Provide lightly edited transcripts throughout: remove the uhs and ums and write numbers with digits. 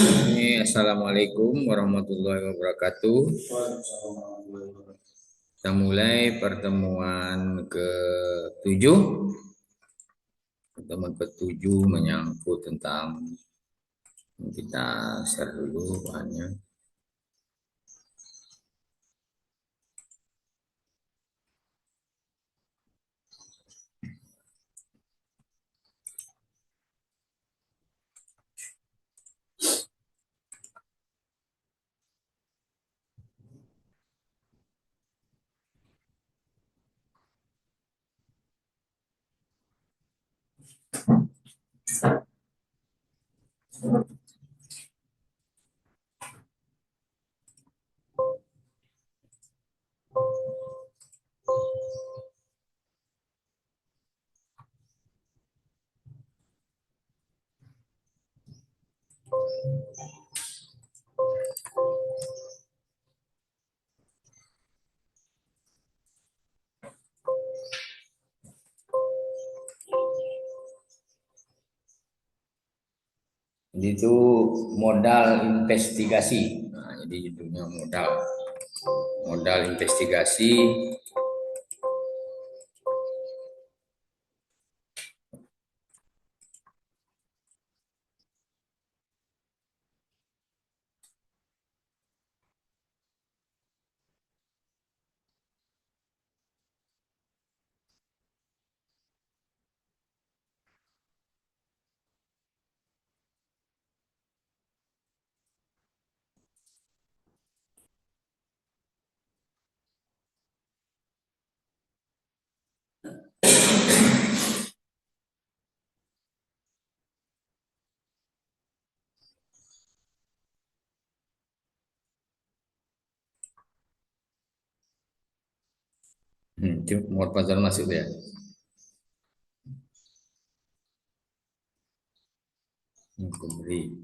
Assalamualaikum warahmatullahi wabarakatuh. Kita mulai pertemuan ke-7. Pertemuan ke-7 menyangkut tentang kita share dulu bahannya. Jadi itu modal investigasi. Nah, jadi judulnya modal. Modal investigasi. Muat pasar masuk ya. Pemberi.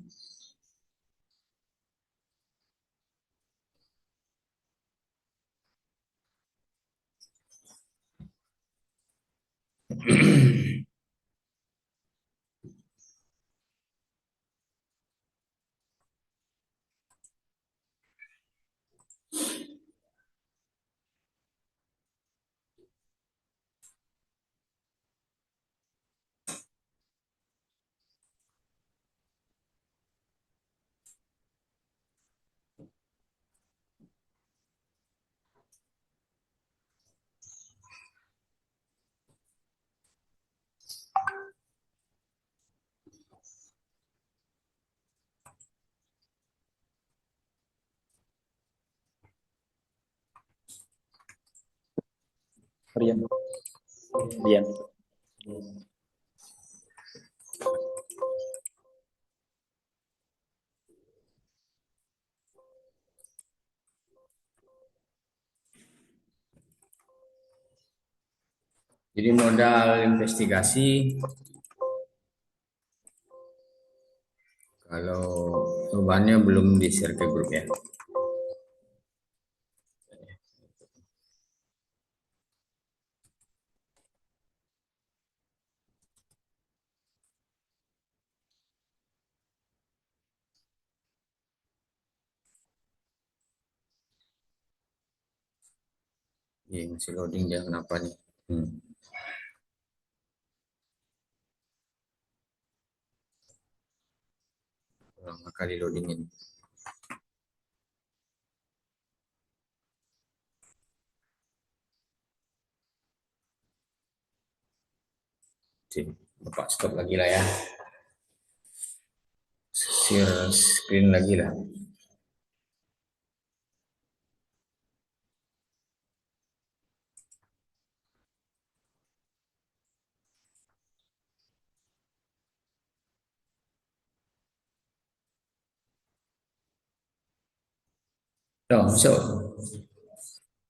Rian. Rian. Jadi modal investigasi kalau perubahannya belum di-share ke grup ya. Iya, masih loading dia kenapa nih? Lama kali loading ini. Oke, Bapak stop lagi lah ya. Share screen lagi lah. Oh, masuk.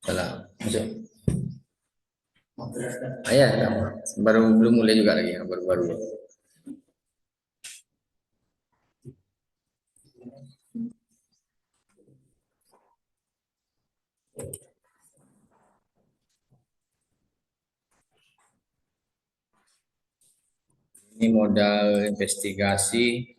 Salah, masuk. Ya, baru belum mulai juga lagi ya, baru-baru. Ini modal investigasi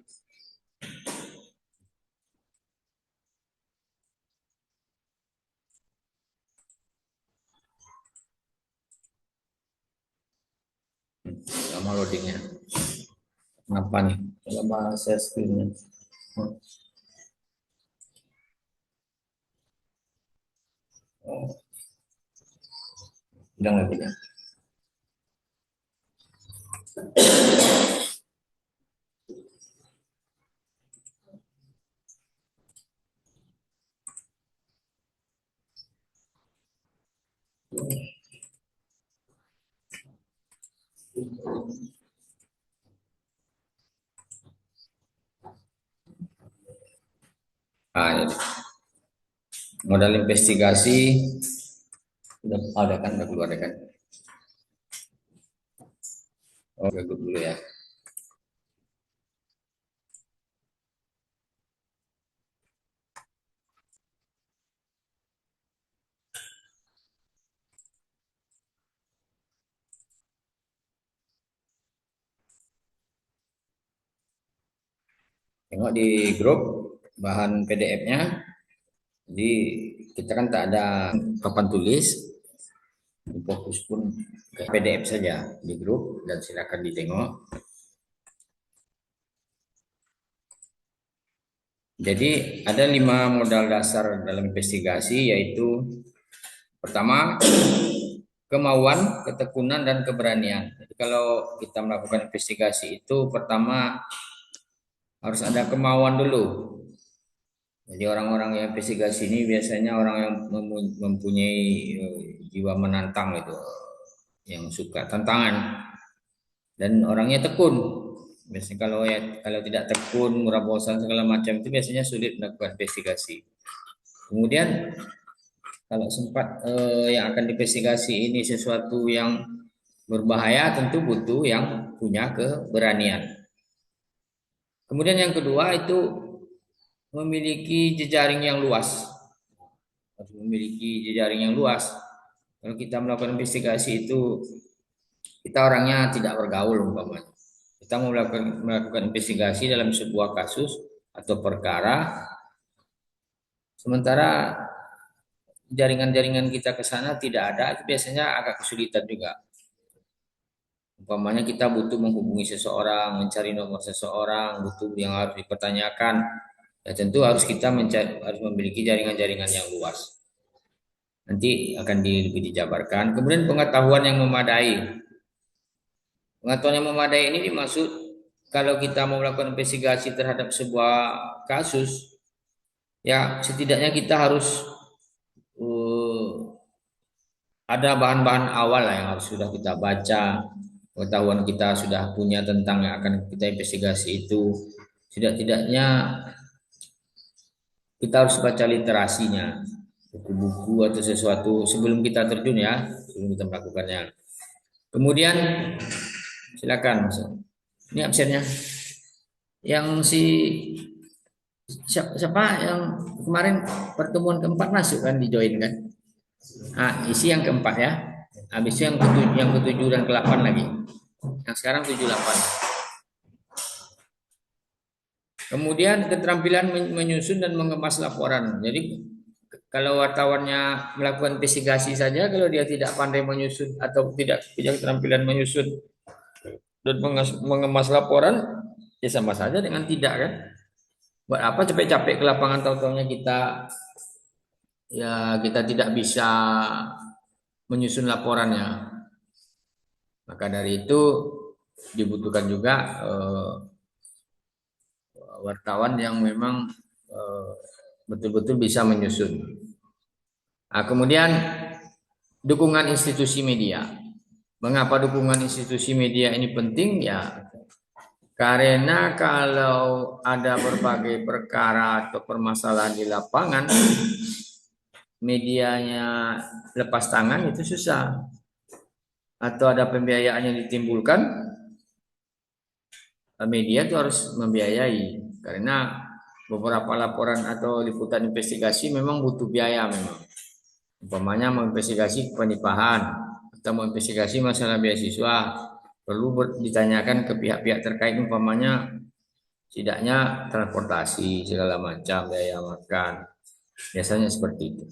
lama loadingnya. Kenapa nih? Lama share screen-nya. Oh, udah lagi ya. Nah, ini. Modal investigasi udah ada kan, udah keluar ya kan? Oh, gagup dulu ya. Tengok di grup bahan PDF-nya. Jadi kita kan tak ada papan tulis, fokus pun ke PDF saja di grup dan silakan ditengok. Jadi ada 5 modal dasar dalam investigasi, yaitu pertama kemauan, ketekunan, dan keberanian. Jadi kalau kita melakukan investigasi itu pertama harus ada kemauan dulu. Jadi orang-orang yang investigasi ini biasanya orang yang mempunyai jiwa menantang itu, yang suka tantangan dan orangnya tekun. Biasanya kalau tidak tekun, murah bosan segala macam itu biasanya sulit melakukan investigasi. Kemudian kalau sempat yang akan diinvestigasi ini sesuatu yang berbahaya, tentu butuh yang punya keberanian. Kemudian yang kedua itu memiliki jejaring yang luas. Harus memiliki jejaring yang luas. Kalau kita melakukan investigasi itu kita orangnya tidak bergaul umpamanya. Kita mau melakukan investigasi dalam sebuah kasus atau perkara, sementara jaringan-jaringan kita ke sana tidak ada, itu biasanya agak kesulitan juga. Umpamanya kita butuh menghubungi seseorang, mencari nomor seseorang, butuh yang harus dipertanyakan, ya tentu harus kita harus memiliki jaringan-jaringan yang luas. Nanti akan lebih dijabarkan. Kemudian pengetahuan yang memadai. Pengetahuan yang memadai ini dimaksud kalau kita mau melakukan investigasi terhadap sebuah kasus, ya setidaknya kita harus ada bahan-bahan awal lah yang harus sudah kita baca, pengetahuan kita sudah punya tentang yang akan kita investigasi itu. Tidak-tidaknya kita harus baca literasinya, buku-buku atau sesuatu sebelum kita terjun ya, sebelum kita melakukannya. Kemudian silakan, ini absennya. Yang siapa yang kemarin pertemuan keempat masuk kan, dijoin kan? Isi yang keempat ya. Habis itu yang ketujuh dan ke-8 lagi. Yang sekarang 7-8. Kemudian keterampilan menyusun dan mengemas laporan. Jadi kalau wartawannya melakukan investigasi saja, kalau dia tidak pandai menyusun atau tidak punya keterampilan menyusun dan mengemas laporan, ya sama saja dengan tidak kan. Buat apa capek-capek ke lapangan, tahu-tahunya kita tidak bisa menyusun laporannya. Maka dari itu dibutuhkan juga wartawan yang memang betul-betul bisa menyusun. Nah, kemudian dukungan institusi media. Mengapa dukungan institusi media ini penting? Ya, karena kalau ada berbagai perkara atau permasalahan di lapangan, medianya lepas tangan itu susah. Atau ada pembiayaan yang ditimbulkan, media itu harus membiayai. Karena beberapa laporan atau liputan investigasi memang butuh biaya memang. Umpamanya menginvestigasi penipuan atau menginvestigasi masalah beasiswa, perlu ditanyakan ke pihak-pihak terkait, umpamanya setidaknya transportasi segala macam, biaya makan, biasanya seperti itu.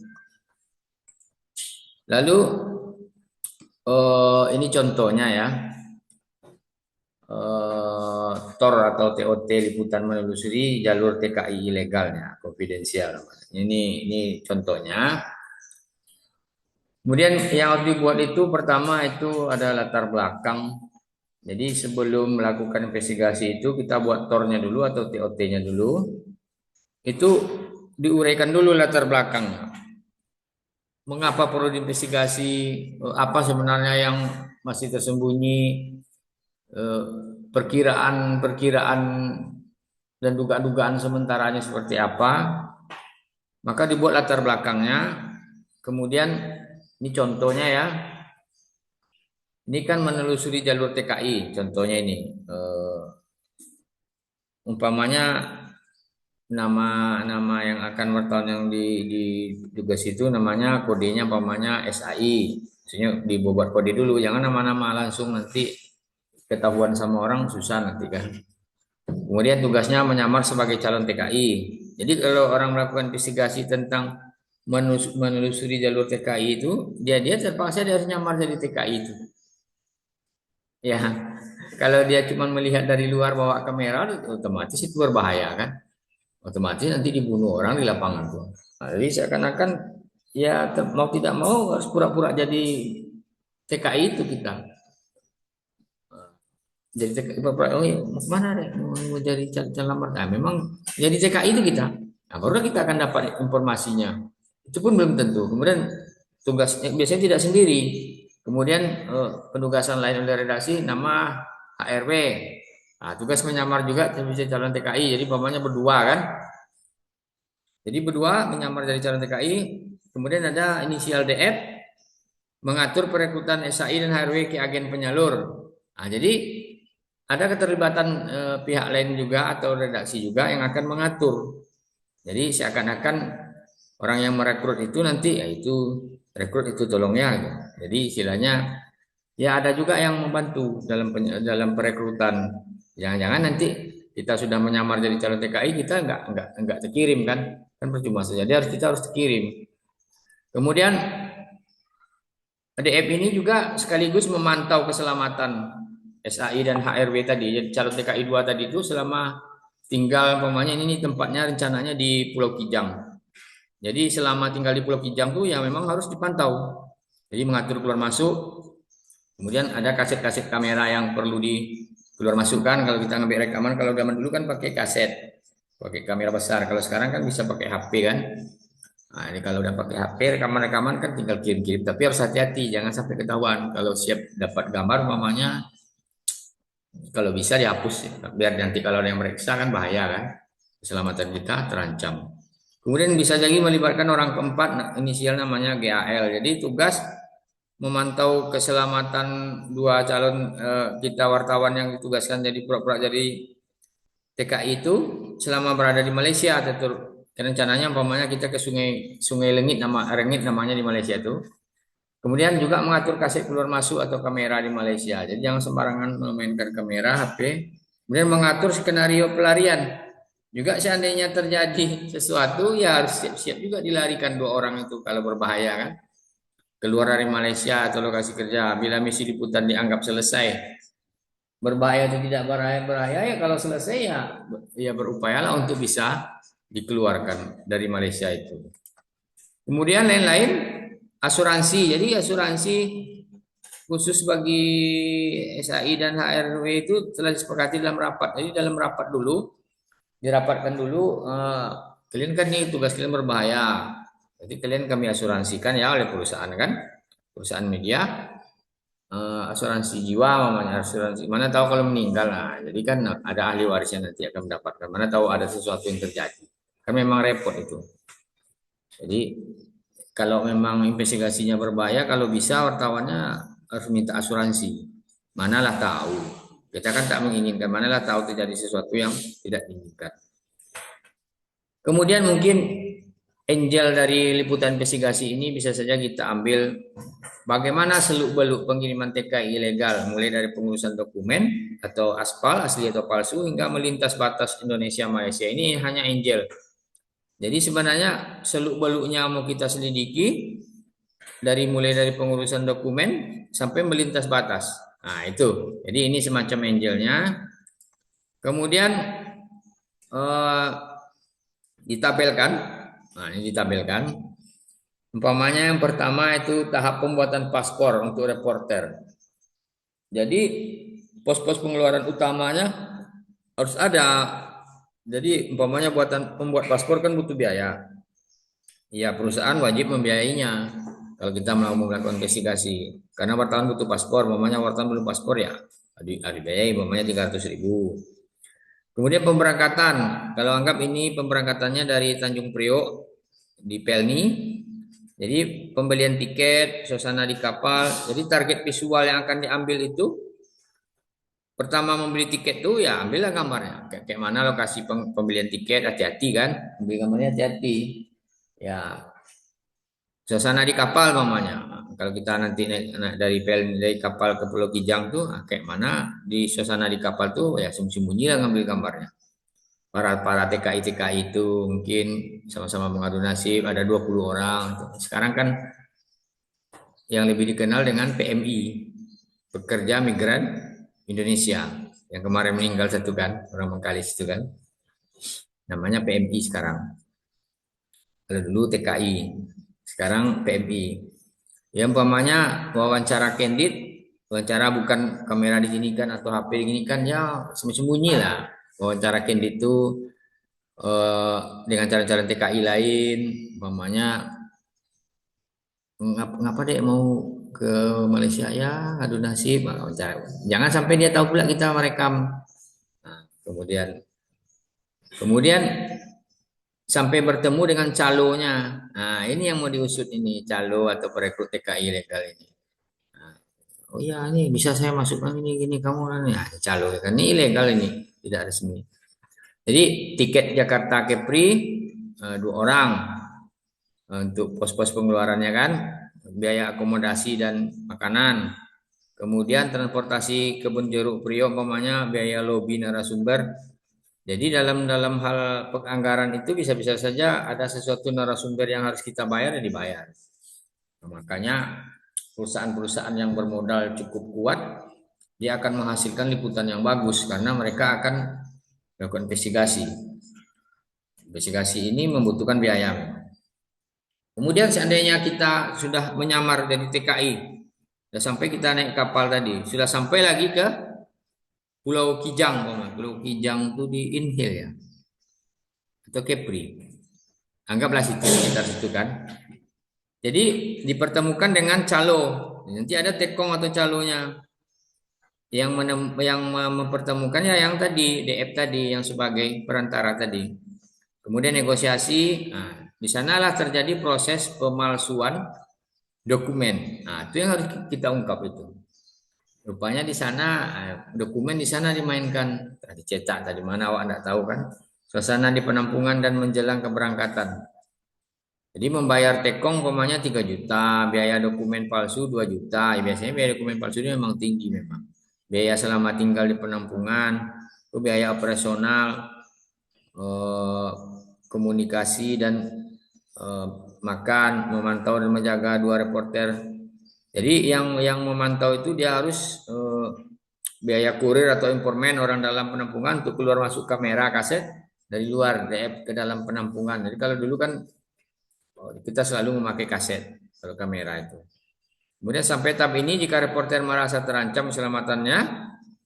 Lalu ini contohnya ya, TOR atau TOT liputan menelusuri jalur TKI ilegalnya, konfidensial. Ini contohnya. Kemudian yang harus dibuat itu pertama itu ada latar belakang. Jadi sebelum melakukan investigasi itu kita buat TOR-nya dulu atau TOT-nya dulu. Itu diuraikan dulu latar belakang. Mengapa perlu diinvestigasi? Apa sebenarnya yang masih tersembunyi? eh, Perkiraan-perkiraan dan dugaan-dugaan sementaranya seperti apa, maka dibuat latar belakangnya. Kemudian ini contohnya ya, ini kan menelusuri jalur TKI, contohnya ini. Umpamanya nama-nama yang akan wartawan yang di tugas itu namanya kodenya umpamanya SAI. Maksudnya dibuat kode dulu, jangan nama-nama langsung nanti ketahuan sama orang susah nanti kan. Kemudian tugasnya menyamar sebagai calon TKI. Jadi kalau orang melakukan investigasi tentang menelusuri jalur TKI itu, dia terpaksa dia harus nyamar jadi TKI itu. Ya, kalau dia cuma melihat dari luar bawa kamera, otomatis itu berbahaya kan. Otomatis nanti dibunuh orang di lapangan tuh. Nah, jadi seakan-akan ya mau tidak mau harus pura-pura jadi TKI itu kita. Jadi TKI oh iya, mau kemana deh? Mau jadi calon lamar. Nah, memang jadi TKI itu kita. Nah, baru kita akan dapat informasinya. Itu pun belum tentu. Kemudian tugasnya biasanya tidak sendiri. Kemudian penugasan lain oleh redaksi nama HRW. Nah, tugas menyamar juga bisa calon TKI. Jadi umpamanya berdua kan. Jadi berdua menyamar dari calon TKI. Kemudian ada inisial DF mengatur perekrutan SAI dan HRW ke agen penyalur. Nah, jadi ada keterlibatan pihak lain juga atau redaksi juga yang akan mengatur. Jadi seakan-akan orang yang merekrut itu nanti ya itu rekrut itu tolongnya gitu. Jadi istilahnya ya ada juga yang membantu dalam perekrutan. Jangan-jangan nanti kita sudah menyamar jadi calon TKI kita nggak terkirim kan percuma saja. Kita harus terkirim. Kemudian DF ini juga sekaligus memantau keselamatan SAI dan HRW tadi. Jadi calon TKI 2 tadi itu selama tinggal umpamanya ini tempatnya rencananya di Pulau Kijang. Jadi selama tinggal di Pulau Kijang tuh ya memang harus dipantau. Jadi mengatur keluar masuk. Kemudian ada kaset-kaset kamera yang perlu di keluar masukkan. Kalau kita ngambil rekaman, kalau zaman dulu kan pakai kaset, pakai kamera besar. Kalau sekarang kan bisa pakai HP kan. Nah, ini kalau udah pakai HP rekaman-rekaman kan tinggal kirim-kirim. Tapi harus hati-hati, jangan sampai ketahuan. Kalau siap dapat gambar, mamanya kalau bisa dihapus ya. Biar nanti kalau ada yang meriksa kan bahaya kan. Keselamatan kita terancam. Kemudian bisa jadi melibatkan orang keempat, inisial namanya GAL. Jadi tugas memantau keselamatan dua calon kita wartawan yang ditugaskan jadi pura-pura jadi TKI itu selama berada di Malaysia. Rencananya umpamanya kita ke Sungai Rengit namanya di Malaysia itu. Kemudian juga mengatur kaset keluar masuk atau kamera di Malaysia. Jadi jangan sembarangan memainkan kamera HP. Kemudian mengatur skenario pelarian. Juga seandainya terjadi sesuatu ya harus siap-siap juga dilarikan dua orang itu kalau berbahaya kan. Keluar dari Malaysia atau lokasi kerja bila misi liputan dianggap selesai. Berbahaya atau tidak berbahaya ya kalau selesai ya berupayalah untuk bisa dikeluarkan dari Malaysia itu. Kemudian lain-lain asuransi. Jadi asuransi khusus bagi SAI dan HRW itu telah disepakati dalam rapat. Jadi dalam rapat dulu dirapatkan dulu kalian kan nih tugas kalian berbahaya. Jadi kalian kami asuransikan ya oleh perusahaan kan, perusahaan media asuransi jiwa namanya asuransi. Mana tahu kalau meninggal lah. Jadi kan ada ahli warisnya nanti akan mendapatkan. Mana tahu ada sesuatu yang terjadi. Kan memang repot itu. Jadi kalau memang investigasinya berbahaya, kalau bisa wartawannya harus minta asuransi. Manalah tahu. Kita kan tak menginginkan. Manalah tahu terjadi sesuatu yang tidak diinginkan. Kemudian mungkin angel dari liputan investigasi ini bisa saja kita ambil bagaimana seluk-beluk pengiriman TKI ilegal mulai dari pengurusan dokumen atau aspal asli atau palsu hingga melintas batas Indonesia Malaysia. Ini hanya angel. Jadi sebenarnya seluk-beluknya mau kita selidiki mulai dari pengurusan dokumen sampai melintas batas. Nah, itu. Jadi ini semacam angelnya. Kemudian eh, ditabelkan. Nah, ini ditabelkan. Umpamanya yang pertama itu tahap pembuatan paspor untuk reporter. Jadi pos-pos pengeluaran utamanya harus ada. Jadi umpamanya pembuat paspor kan butuh biaya. Ya, perusahaan wajib membiayainya kalau kita mau melakukan investigasi. Karena wartawan butuh paspor, umpamanya wartawan belum paspor ya, dibiayai umpamanya 300.000. Kemudian pemberangkatan, kalau anggap ini pemberangkatannya dari Tanjung Priok di Pelni, jadi pembelian tiket, suasana di kapal, jadi target visual yang akan diambil itu pertama membeli tiket tuh ya ambillah gambarnya. Kayak mana lokasi pembelian tiket, hati-hati kan, ambil gambarnya hati-hati. Ya, suasana di kapal mamanya. Kalau kita nanti naik dari kapal ke Pulau Kijang tuh kayak mana di suasana di kapal tuh ya sembunyi lah ngambil gambarnya. Para TKI itu mungkin sama-sama mengadu nasib ada 20 orang. Sekarang kan yang lebih dikenal dengan PMI, Pekerja Migran Indonesia, yang kemarin meninggal satu kan, orang Bengkalis itu kan. Namanya PMI sekarang. Kalau dulu TKI, sekarang PMI. Ya umpamanya wawancara candid, wawancara bukan kamera diginikan atau HP diginikan ya sembunyi lah. Wawancara candid itu dengan cara-cara TKI lain, umpamanya ngapa deh mau ke Malaysia ya ngadu nasib wawancara. Jangan sampai dia tahu pula kita merekam. Nah, kemudian sampai bertemu dengan calonya. Nah, ini yang mau diusut ini calo atau perekrut TKI legal ini. Nah, oh iya ini bisa saya masukkan ini gini kamu ini ya, calo kan ini ilegal ini tidak resmi. Jadi tiket Jakarta Kepri 2 orang untuk pos-pos pengeluarannya kan biaya akomodasi dan makanan. Kemudian transportasi kebun jeruk Priok umpamanya biaya lobi narasumber. Jadi dalam hal penganggaran itu bisa-bisa saja ada sesuatu narasumber yang harus kita bayar ya dibayar. Nah, makanya perusahaan-perusahaan yang bermodal cukup kuat dia akan menghasilkan liputan yang bagus karena mereka akan melakukan investigasi. Investigasi ini membutuhkan biaya. Kemudian seandainya kita sudah menyamar dari TKI, sudah sampai kita naik kapal tadi, sudah sampai lagi ke Pulau Kijang, Pulau Kijang itu di Inhil ya, atau Kepri. Anggaplah situ sekitar situ kan. Jadi dipertemukan dengan calo. Nanti ada tekong atau calonya yang mempertemukannya yang tadi DF tadi yang sebagai perantara tadi. Kemudian negosiasi. Nah, di sanalah terjadi proses pemalsuan dokumen. Nah, itu yang harus kita ungkap itu. Rupanya di sana dokumen di sana dimainkan, dicetak tadi mana awak tidak tahu kan? Suasana di penampungan dan menjelang keberangkatan. Jadi membayar tekong umpamanya 3 juta, biaya dokumen palsu 2 juta. Ya, biasanya biaya dokumen palsu ini memang tinggi memang. Biaya selama tinggal di penampungan, itu biaya operasional, komunikasi dan makan, memantau dan menjaga 2 reporter. Jadi yang memantau itu dia harus biaya kurir atau informan orang dalam penampungan untuk keluar masuk kamera kaset dari luar DF ke dalam penampungan. Jadi kalau dulu kan kita selalu memakai kaset kalau kamera itu. Kemudian sampai tahap ini jika reporter merasa terancam keselamatannya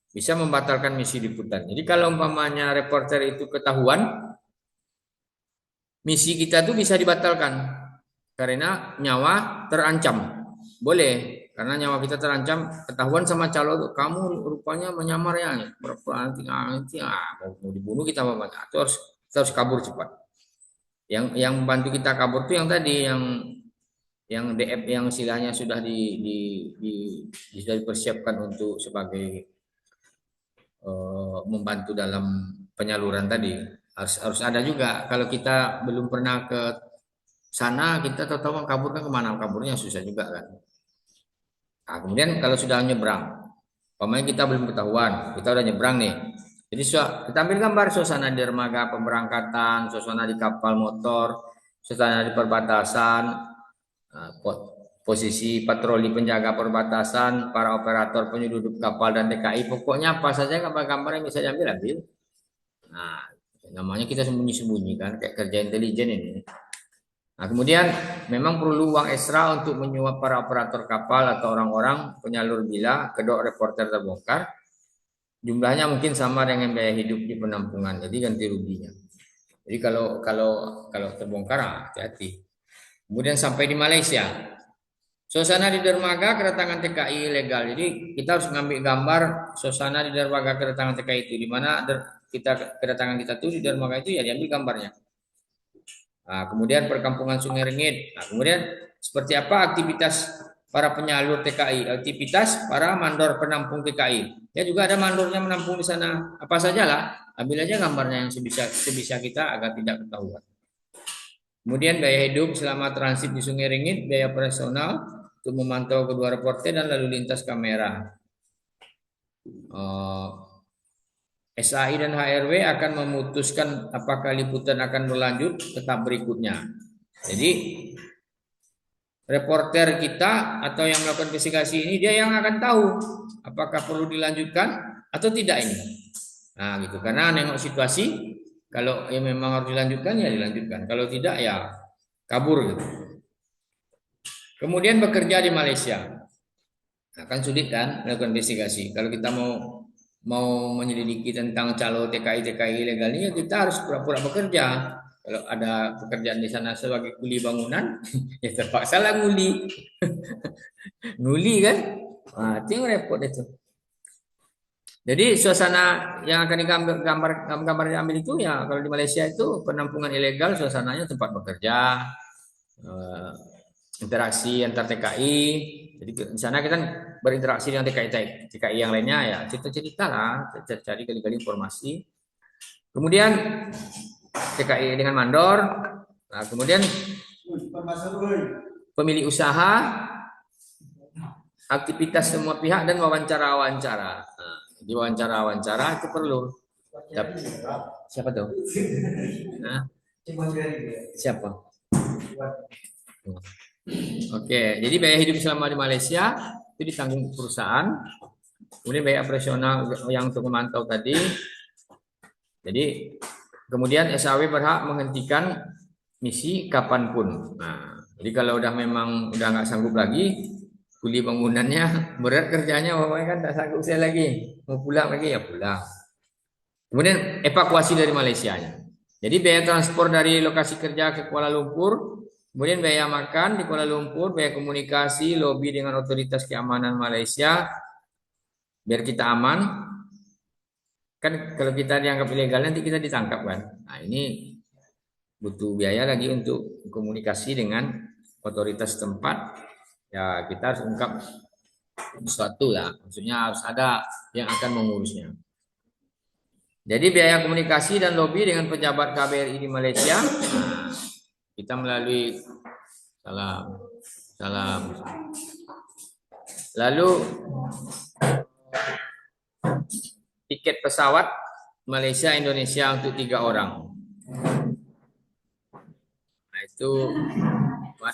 bisa membatalkan misi liputan. Jadi kalau umpamanya reporter itu ketahuan, misi kita tuh bisa dibatalkan karena nyawa terancam. Boleh, karena nyawa kita terancam ketahuan sama calo kamu rupanya menyamar ya, nanti mau dibunuh kita apa itu harus kabur cepat. Yang membantu kita kabur tuh yang tadi yang DF yang istilahnya sudah sudah dipersiapkan untuk sebagai membantu dalam penyaluran tadi harus ada juga. Kalau kita belum pernah ke sana kita tahu kabur kan kemana kaburnya susah juga kan. Nah, kemudian kalau sudah nyebrang, pemain kita belum ketahuan, kita udah nyebrang nih. Jadi kita ambil gambar suasana di dermaga pemberangkatan, suasana di kapal motor, suasana di perbatasan, posisi patroli penjaga perbatasan, para operator penyelundup kapal dan TKI. Pokoknya apa saja gambar-gambar yang bisa diambil, ambil. Nah, namanya kita sembunyi-sembunyi kan, kayak kerja intelijen ini. Nah, kemudian memang perlu uang ekstra untuk menyuap para operator kapal atau orang-orang penyalur bila kedok reporter terbongkar. Jumlahnya mungkin sama dengan biaya hidup di penampungan, jadi ganti ruginya. Jadi kalau terbongkar, hati-hati. Kemudian sampai di Malaysia, suasana di dermaga kedatangan TKI ilegal. Jadi kita harus ngambil gambar suasana di dermaga kedatangan TKI itu, di mana kedatangan kita tuh di dermaga itu ya diambil gambarnya. Nah, kemudian perkampungan Sungai Rengit. Nah, kemudian seperti apa aktivitas para penyalur TKI, aktivitas para mandor penampung TKI. Ya juga ada mandornya menampung di sana. Apa sajalah, ambil aja gambarnya yang sebisa kita agar tidak ketahuan. Kemudian biaya hidup selama transit di Sungai Rengit, biaya operasional untuk memantau kedua reporter dan lalu lintas kamera. SAI dan HRW akan memutuskan apakah liputan akan berlanjut ke tahap berikutnya. Jadi reporter kita atau yang melakukan investigasi ini dia yang akan tahu apakah perlu dilanjutkan atau tidak ini. Nah gitu, karena nengok situasi, kalau yang memang harus dilanjutkan ya dilanjutkan, kalau tidak ya kabur gitu. Kemudian bekerja di Malaysia, akan sulit kan melakukan investigasi. Kalau kita mau menyelidiki tentang calo TKI ilegal ini, ya kita harus pura-pura bekerja. Kalau ada pekerjaan di sana sebagai kuli bangunan, ya terpaksa lah nguli. Nguli kan? Nah, itu yang repot itu. Jadi suasana yang akan gambar diambil itu ya kalau di Malaysia itu penampungan ilegal, suasananya tempat bekerja, interaksi antar TKI. Jadi di sana kita berinteraksi dengan TKI yang lainnya ya cerita-cerita lah, cari kali-kali informasi. Kemudian TKI dengan mandor. Nah, kemudian pemilik usaha, aktivitas semua pihak dan wawancara-wawancara. Nah, di wawancara-wawancara itu perlu. Siapa tuh? Nah, siapa? Oke, jadi biaya hidup selama di Malaysia itu ditanggung perusahaan. Kemudian biaya operasional yang untuk memantau tadi. Jadi kemudian SAW berhak menghentikan misi kapanpun. Nah, jadi kalau udah memang udah nggak sanggup lagi, kuli bangunannya berat kerjanya, pokoknya kan tak sanggup saya lagi, mau pulang lagi ya pulang. Kemudian evakuasi dari Malaysianya. Jadi biaya transport dari lokasi kerja ke Kuala Lumpur. Kemudian biaya makan di Kuala Lumpur, biaya komunikasi, lobi dengan otoritas keamanan Malaysia, biar kita aman. Kan kalau kita dianggap ilegal nanti kita ditangkap kan. Nah ini butuh biaya lagi untuk komunikasi dengan otoritas tempat. Ya kita harus ungkap sesuatu ya. Maksudnya harus ada yang akan mengurusnya. Jadi biaya komunikasi dan lobi dengan pejabat KBRI di Malaysia. Nah, kita melalui salam. Lalu tiket pesawat Malaysia Indonesia untuk 3 orang. Nah itu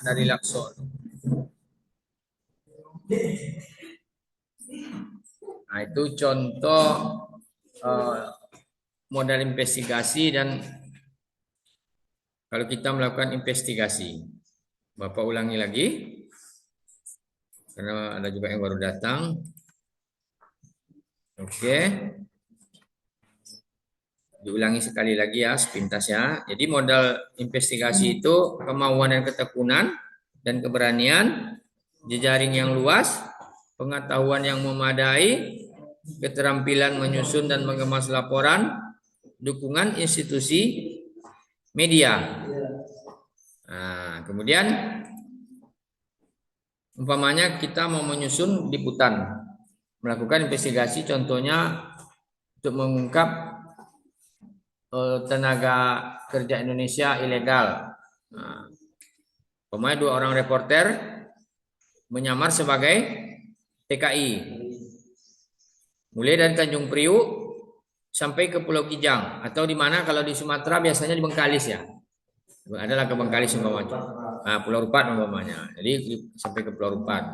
dari Lakson. Nah itu contoh modal investigasi dan kalau kita melakukan investigasi. Bapak ulangi lagi. Karena ada juga yang baru datang. Oke. Diulangi sekali lagi ya, sepintas ya. Jadi modal investigasi itu kemauan dan ketekunan dan keberanian, jejaring yang luas, pengetahuan yang memadai, keterampilan menyusun dan mengemas laporan, dukungan institusi media. Nah, kemudian umpamanya kita mau menyusun liputan, melakukan investigasi, contohnya untuk mengungkap tenaga kerja Indonesia ilegal. Nah, umpamanya 2 orang reporter menyamar sebagai TKI, mulai dari Tanjung Priuk sampai ke Pulau Kijang, atau di mana kalau di Sumatera biasanya di Bengkalis ya. Adalah ke Bengkalis umpamanya. Pulau Rupat umpamanya. Jadi sampai ke Pulau Rupat.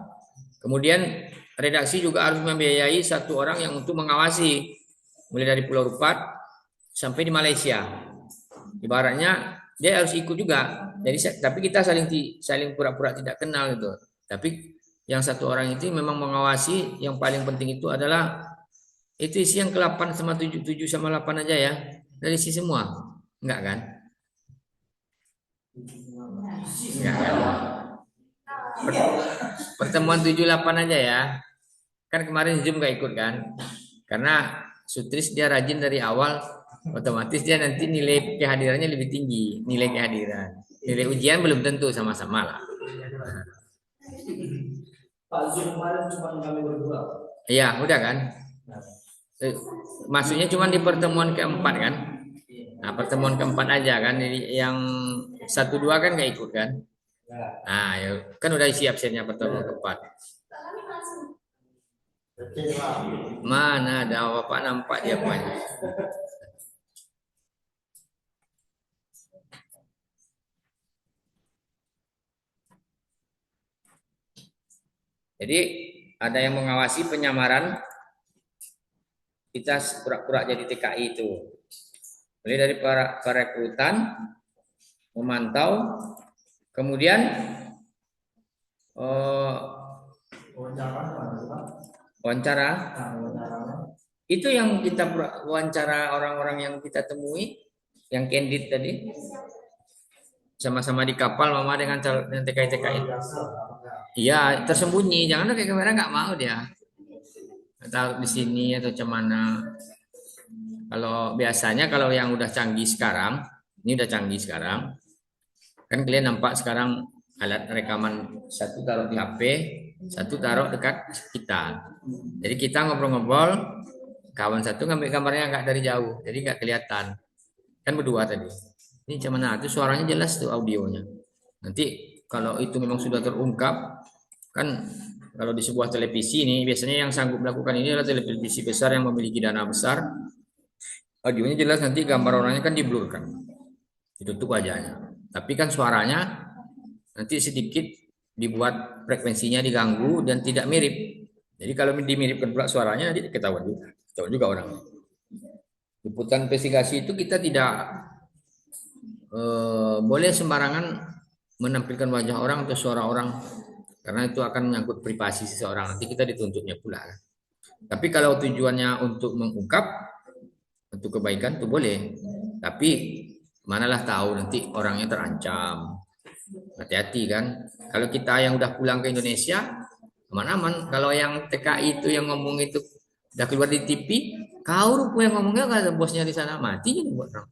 Kemudian redaksi juga harus membiayai satu orang yang untuk mengawasi mulai dari Pulau Rupat sampai di Malaysia. Ibaratnya dia harus ikut juga. Jadi tapi kita saling pura-pura tidak kenal gitu. Tapi yang satu orang itu memang mengawasi. Yang paling penting itu adalah itu isi yang ke-8 sama 7, 7 sama 8 aja ya. Dari isi semua. Enggak kan? Enggak kan? Pertemuan 7-8 aja ya. Kan kemarin Zoom gak ikut kan? Karena Sutris dia rajin dari awal, otomatis dia nanti nilai kehadirannya lebih tinggi, nilai kehadiran. Nilai ujian belum tentu sama-sama lah. Pak Zoom kemarin cuma kami berdua. Iya, udah kan? Maksudnya cuma di pertemuan keempat kan? Nah, pertemuan keempat aja kan? Yang 1-2 kan gak ikut kan? Nah, ya, kan udah isi absennya pertemuan keempat. Mana ada Bapak nampak dia banyak. Jadi ada yang mengawasi penyamaran kita pura-pura jadi TKI itu. Mulai dari para rekrutan memantau, kemudian wawancara. Itu yang kita wawancara orang-orang yang kita temui, yang candid tadi, sama-sama di kapal mama dengan TKI. Iya, tersembunyi, jangan kayak kamera nggak mau dia. Atau di sini atau cemana. Kalau biasanya kalau yang udah canggih sekarang, ini udah canggih sekarang, kan kalian nampak sekarang alat rekaman satu taruh di HP, satu taruh dekat kita. Jadi kita ngobrol-ngobrol, kawan satu ngambil gambarnya nggak dari jauh, jadi nggak kelihatan. Kan berdua tadi. Ini cemana itu suaranya jelas tuh audionya. Nanti kalau itu memang sudah terungkap, kan kalau di sebuah televisi ini biasanya yang sanggup melakukan ini adalah televisi besar yang memiliki dana besar. Audionya jelas, nanti gambar orangnya kan diblurkan, ditutup wajahnya. Tapi kan suaranya nanti sedikit dibuat frekuensinya diganggu dan tidak mirip. Jadi kalau dimiripkan pula suaranya nanti ketahuan juga orangnya. Liputan investigasi itu kita tidak boleh sembarangan menampilkan wajah orang atau suara orang, karena itu akan menyangkut privasi seseorang. Nanti kita dituntutnya pula. Tapi kalau tujuannya untuk mengungkap, untuk kebaikan itu boleh. Tapi manalah tahu nanti orangnya terancam. Hati-hati kan. Kalau kita yang udah pulang ke Indonesia, aman-aman. Kalau yang TKI itu yang ngomong itu udah keluar di TV, kau rupanya ngomongnya kan ada bosnya di sana, mati jadi buat orang.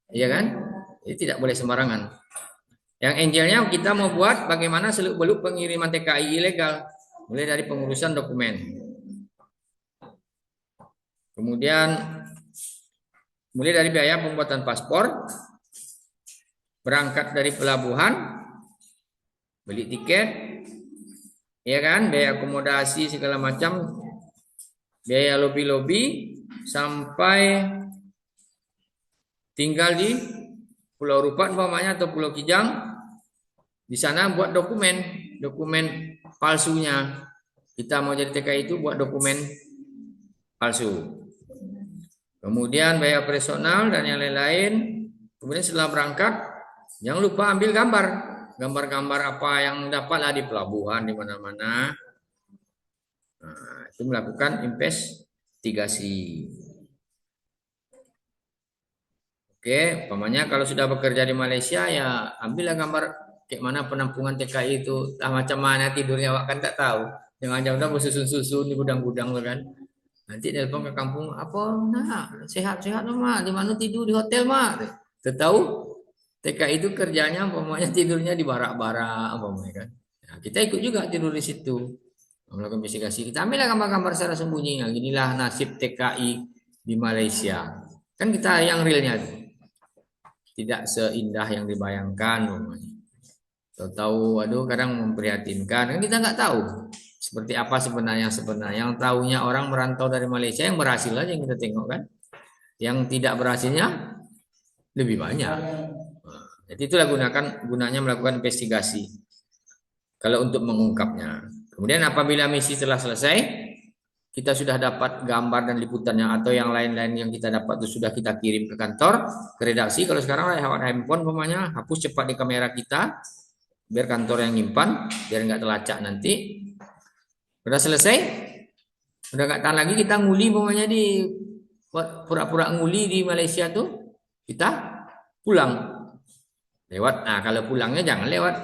Iya kan? Jadi tidak boleh sembarangan. Yang angelnya kita mau buat bagaimana seluk-beluk pengiriman TKI ilegal. Mulai dari pengurusan dokumen. Kemudian mulai dari biaya pembuatan paspor, berangkat dari pelabuhan, beli tiket, ya kan, biaya akomodasi segala macam, biaya lobi-lobi, sampai tinggal di Pulau Rupat umpamanya atau Pulau Kijang. Di sana buat dokumen palsunya. Kita mau jadi TKI itu buat dokumen palsu. Kemudian biaya personal dan yang lain-lain. Kemudian setelah berangkat, jangan lupa ambil gambar apa yang dapatlah di pelabuhan di mana-mana. Nah, itu melakukan investigasi. Oke, umpamanya kalau sudah bekerja di Malaysia ya ambillah gambar kayak mana penampungan TKI itu, macam mana tidurnya, awak kan tak tahu. Jangan-jangan bersusun-susun di gudang-gudang kan. Nanti telepon ke kampung, apa? Nah, sehat-sehat mak. Di mana tidur di hotel mak? Tahu TKI itu kerjanya, umpamanya tidurnya di barak-barak, umpamanya kan. Nah, kita ikut juga tidur di situ, melakukan investigasi. Kita ambillah gambar-gambar secara sembunyi. Nah, inilah nasib TKI di Malaysia. Kan kita yang realnya tidak seindah yang dibayangkan, umpamanya. Tahu, aduh, kadang memprihatinkan. Kan kita nggak tahu seperti apa sebenarnya. Yang tahunya orang merantau dari Malaysia yang berhasil aja yang kita tengok kan. Yang tidak berhasilnya lebih banyak. Jadi itulah gunanya melakukan investigasi. Kalau untuk mengungkapnya. Kemudian apabila misi telah selesai, kita sudah dapat gambar dan liputannya atau yang lain-lain yang kita dapat itu sudah kita kirim ke kantor, ke redaksi. Kalau sekarang lewat handphone, umpamanya hapus cepat di kamera kita, biar kantor yang nyimpan, biar nggak terlacak nanti. Udah selesai, udah nggak tahan lagi kita nguli, umpamanya di pura-pura nguli di Malaysia tuh, kita pulang lewat. Nah kalau pulangnya jangan lewat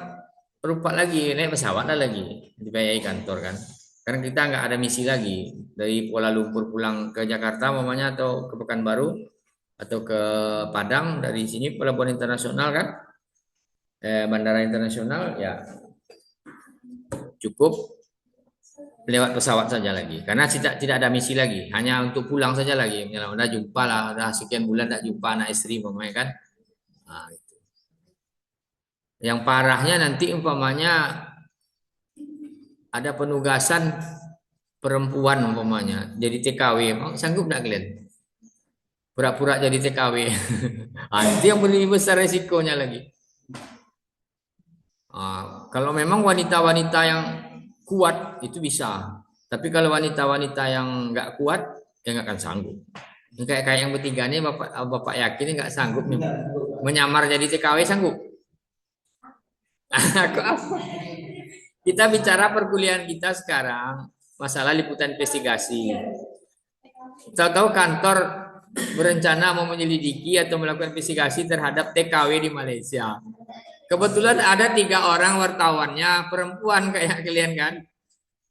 rupa lagi, naik pesawat lah lagi dibayai kantor kan. Karena kita nggak ada misi lagi dari Kuala Lumpur pulang ke Jakarta, umpamanya atau ke Pekanbaru atau ke Padang dari sini pelabuhan internasional kan, bandara internasional ya cukup lewat pesawat saja lagi. Karena tidak ada misi lagi, hanya untuk pulang saja lagi. Misalnya udah jumpa lah, udah sekian bulan tak jumpa anak istri, umpamanya kan. Nah, gitu. Yang parahnya nanti umpamanya ada penugasan perempuan umpamanya jadi TKW, mau sanggup nggak kalian? Pura-pura jadi TKW. Ah, itu yang lebih besar resikonya lagi. Kalau memang wanita-wanita yang kuat itu bisa, tapi kalau wanita-wanita yang nggak kuat, ya nggak akan sanggup. Ini kayak yang bertiga nih, bapak yakin nggak sanggup nih menyamar jadi TKW sanggup? Aku apa? Kita bicara perkuliahan kita sekarang masalah liputan investigasi. Tahu-tahu kantor berencana mau menyelidiki atau melakukan investigasi terhadap TKW di Malaysia. Kebetulan ada 3 orang wartawannya perempuan kayak kalian kan.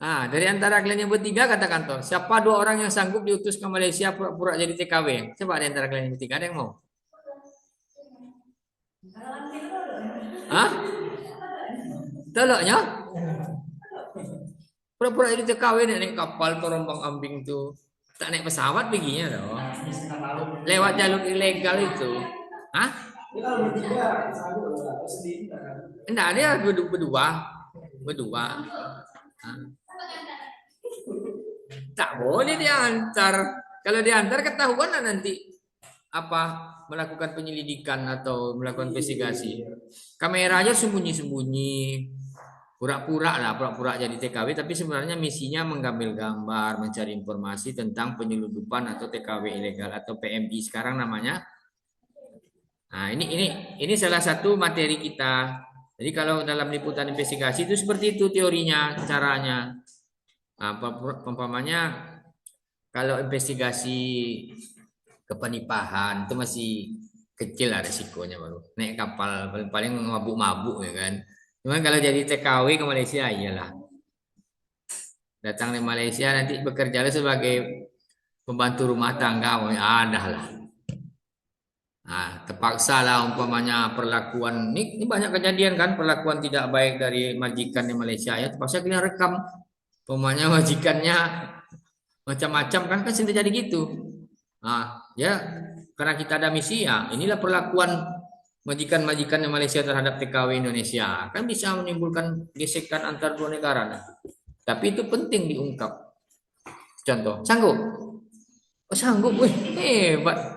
Nah, dari antara kalian yang bertiga kata kantor, siapa 2 orang yang sanggup diutus ke Malaysia pura-pura jadi TKW? Coba di antara kalian yang bertiga ada yang mau? Hah? Toloknya? Pura-pura jadi TKW naik kapal terombang ambing tuh. Tak naik pesawat perginya loh. Lewat jalur ilegal itu. Hah? Ini kalau bertiga, sanggup atau sendiri kan? Enggak, dia berdua. Berdua. Hah? Tak boleh diantar. Kalau diantar ketahuan lah nanti apa melakukan penyelidikan atau melakukan investigasi. Kamera aja sembunyi-sembunyi, pura-pura lah, pura-pura jadi TKW, tapi sebenarnya misinya mengambil gambar, mencari informasi tentang penyeludupan atau TKW ilegal atau PMI sekarang namanya. Nah, ini salah satu materi kita. Jadi kalau dalam liputan investigasi itu seperti itu teorinya, caranya. Nah, umpamanya kalau investigasi kepanipahan itu masih kecil lah resikonya baru. Naik kapal paling mabuk-mabuk ya kan. Cuman kalau jadi TKW ke Malaysia iyalah. Datang di Malaysia nanti bekerja sebagai pembantu rumah tangga, ada lah. Nah, terpaksa lah umpamanya perlakuan ini banyak kejadian kan perlakuan tidak baik dari majikan di Malaysia ya terpaksa kalian rekam umpamanya majikannya macam-macam kan sering terjadi gitu. Nah, ya karena kita ada misi ya inilah perlakuan majikan-majikan di Malaysia terhadap TKW Indonesia kan bisa menimbulkan gesekan antar 2 negara. Nah. Tapi itu penting diungkap. Contoh, sanggup? Oh, sanggup, wih, hebat.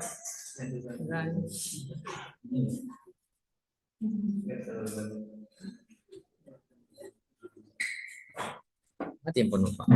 Mati yang penuh, Pak.